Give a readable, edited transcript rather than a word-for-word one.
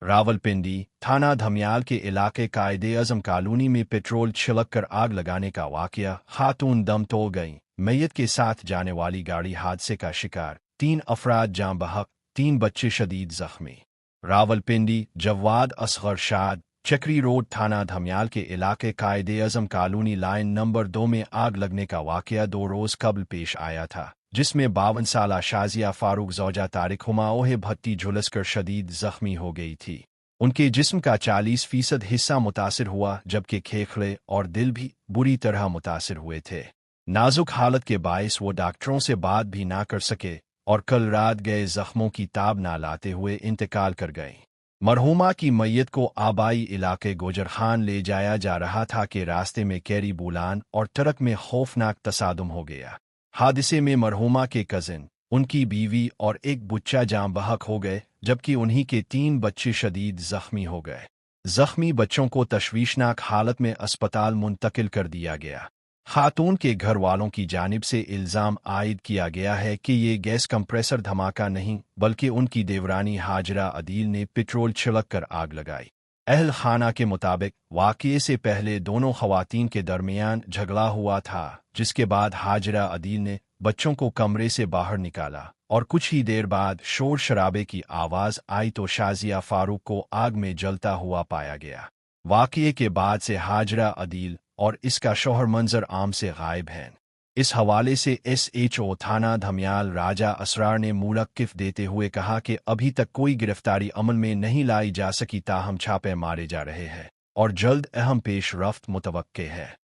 रावलपिंडी थाना धमियाल के इलाके कायदे-ए-आज़म कॉलोनी में पेट्रोल छिड़क कर आग लगाने का वाकया, खातून दम तोड़ गईं, मैयत के साथ जाने वाली गाड़ी हादसे का शिकार, 3 अफराद जाँ बहक, 3 बच्चे शदीद जख्मी। रावलपिंडी जवाद असगर शाद चक्री रोड थाना धमियाल के इलाके कायदे-ए-आज़म कॉलोनी लाइन नंबर 2 में आग लगने का वाकया 2 रोज कबल पेश आया था, जिसमें 52 साला शाजिया फारूक ज़ौजा तारिक हुमाओह भट्टी झुलसकर शदीद जख्मी हो गई थी। उनके जिस्म का 40% हिस्सा मुतासिर हुआ, जबकि फेफड़े और दिल भी बुरी तरह मुतासिर हुए थे। नाजुक हालत के बायस वो डॉक्टरों से बात भी ना कर सके और कल रात गए जख्मों की ताब ना लाते हुए इंतकाल कर गए। मरहुमा की मैयत को आबाई इलाके गोजर खान ले जाया जा रहा था कि रास्ते में कैरी बुलान और ट्रक में खौफनाक तसादुम हो गया। हादसे में मरहुमा के कजिन, उनकी बीवी और एक बच्चा जाँ बहक हो गए, जबकि उन्हीं के 3 बच्चे शदीद जख्मी हो गए। जख्मी बच्चों को तशवीशनाक हालत में अस्पताल मुंतकिल कर दिया गया। खातून के घर वालों की जानिब से इल्ज़ाम आयद किया गया है कि ये गैस कंप्रेसर धमाका नहीं बल्कि उनकी देवरानी हाजरा अदील ने पेट्रोल छिड़क कर आग लगाई। अहल खाना के मुताबिक वाक़ये से पहले दोनों खवातीन के दरमियान झगड़ा हुआ था, जिसके बाद हाजरा अदील ने बच्चों को कमरे से बाहर निकाला और कुछ ही देर बाद शोर शराबे की आवाज़ आई तो शाजिया फारूक को आग में जलता हुआ पाया गया। वाक़ये के बाद से हाजरा अदील और इसका शौहर मंजर आम से गायब हैं। इस हवाले से SHO थाना धमियाल राजा असरार ने मुलक्किफ देते हुए कहा कि अभी तक कोई गिरफ्तारी अमल में नहीं लाई जा सकी, ताहम छापे मारे जा रहे हैं और जल्द अहम पेश रफ्त मुतवक्के है।